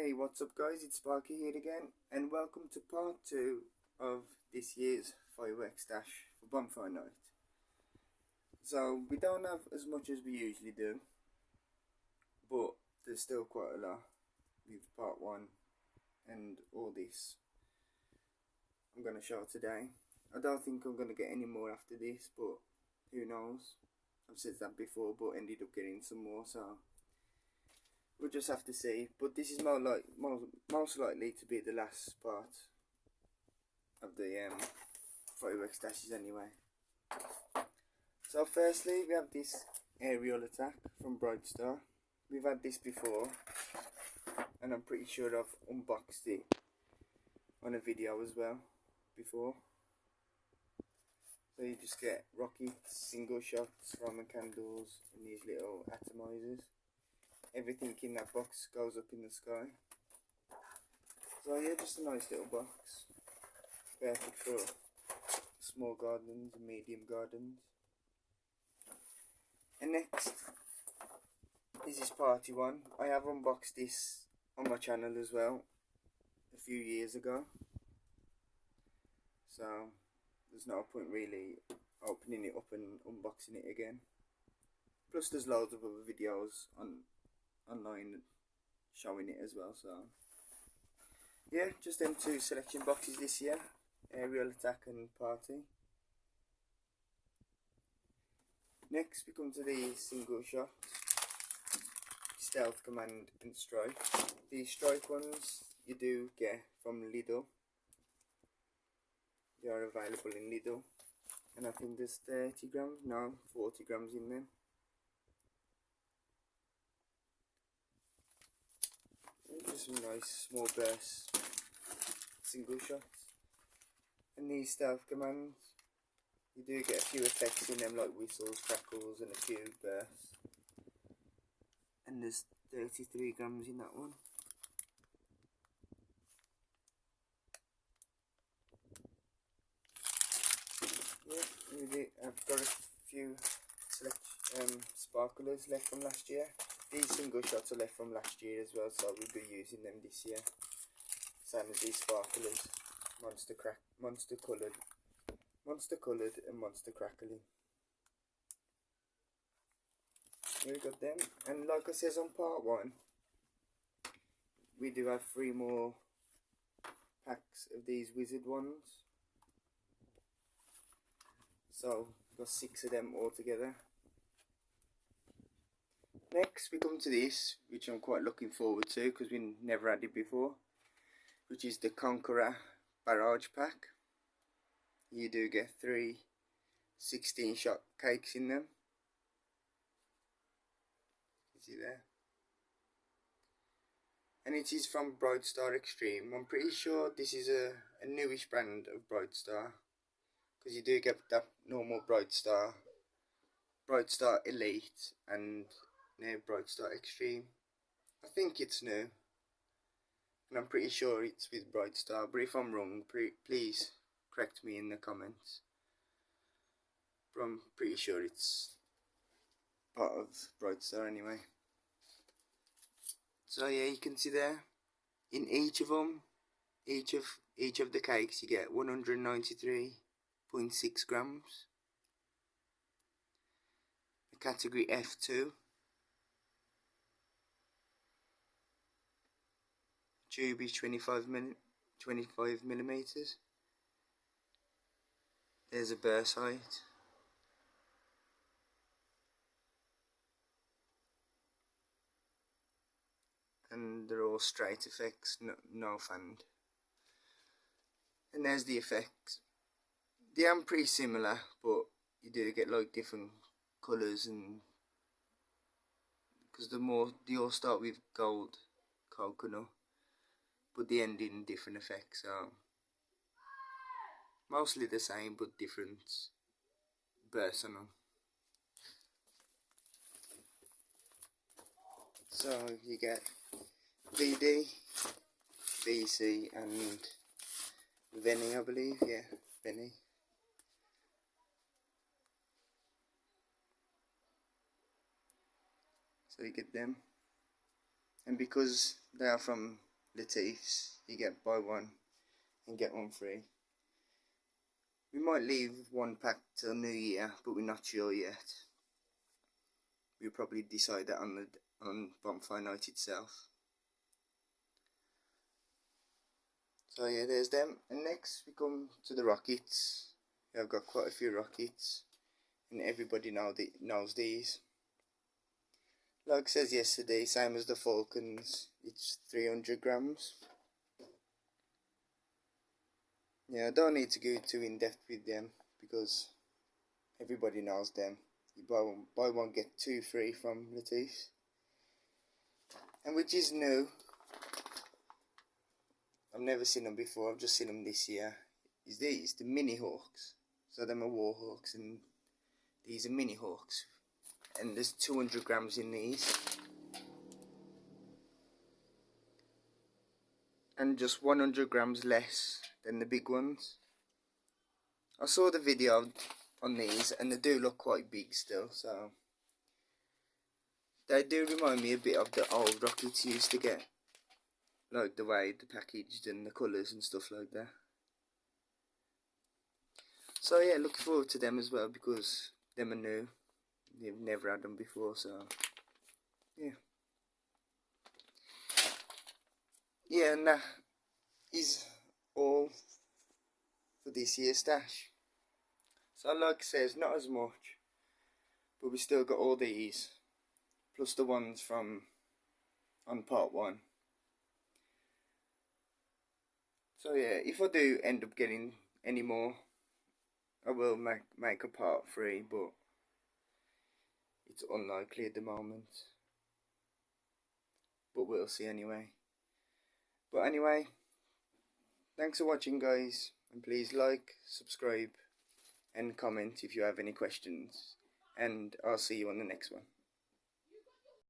Hey, what's up guys, it's Sparky here again, and welcome to part 2 of this year's Firework stash for Bonfire night. So, we don't have as much as we usually do, but there's still quite a lot with part 1 and all this I'm going to show today. I don't think I'm going to get any more after this, but who knows. I've said that before, but ended up getting some more, so we'll just have to see. But this is most likely to be the last part of the firework stashes anyway. So firstly, we have this aerial attack from Brightstar. We've had this before, and I'm pretty sure I've unboxed it on a video as well before. So you just get rockets, single shots, Roman candles, and these little atomizers. Everything in that box goes up in the sky. So yeah, just a nice little box. Perfect for small gardens and medium gardens. And next is this party one. I have unboxed this on my channel as well a few years ago. So there's no point really opening it up and unboxing it again. Plus there's loads of other videos online showing it as well, so yeah, just them two selection boxes this year, aerial attack and party. Next we come to the single shot, stealth, command and strike. The strike ones you do get from Lidl. They are available in Lidl, and I think there's 30 grams, no, 40 grams in them. Just some nice small bursts, single shots. And these stealth commands, you do get a few effects in them, like whistles, crackles and a few bursts. And there's 33 grams in that one. Yeah, I've got a few sparklers left from last year. These single shots are left from last year as well, so we'll be using them this year. Same as these sparklers, monster coloured and monster crackling. We got them, and like I says on part 1, we do have 3 more packs of these wizard ones. So we've got 6 of them all together. Next we come to this, which I'm quite looking forward to because we never had it before, which is the Conqueror Barrage Pack. You do get 3 16 shot cakes in them. You see there? And it is from Brightstar Extreme. I'm pretty sure this is a newish brand of Brightstar, because you do get that normal Brightstar Elite and now Brightstar Extreme. I think it's new, and I'm pretty sure it's with Brightstar, but if I'm wrong, please correct me in the comments. But I'm pretty sure it's part of Brightstar anyway. So yeah, you can see there, in each of them, each of the cakes, you get 193.6 grams. The category F2. Tube is 25 millimeters. There's a burst height. And they're all straight effects, no fanned. And there's the effects. They are pretty similar, but you do get like different colours, and because they all start with gold coconut, but they end in different effects, so mostly the same but different bursts on them. So you get VD, VC and Venny, I believe, yeah, Venny. So you get them, and because they are from Latifs. You get buy one and get one free. We might leave one pack till New Year, but we're not sure yet. We'll probably decide that on Bonfire Night itself. So yeah, there's them. And next we come to the rockets. I've got quite a few rockets, and everybody knows these. Like I says yesterday, same as the Falcons, it's 300 grams. Yeah, I don't need to go too in depth with them because everybody knows them. You buy one get two free from Latif. And which is new. I've never seen them before, I've just seen them this year. Is these, the mini hawks. So them are war hawks and these are mini hawks. And there's 200 grams in these. And just 100 grams less than the big ones. I saw the video on these and they do look quite big still, so they do remind me a bit of the old rockets you used to get. Like the way they're packaged and the colours and stuff like that. So yeah, looking forward to them as well because them are new. They've never had them before, so yeah. Yeah, and that is all for this year's stash. So like I says, not as much, but we still got all these, plus the ones from on part 1. So yeah, if I do end up getting any more, I will make a part 3, but it's unlikely at the moment. But we'll see anyway. But anyway, thanks for watching guys, and please like, subscribe and comment if you have any questions, and I'll see you on the next one.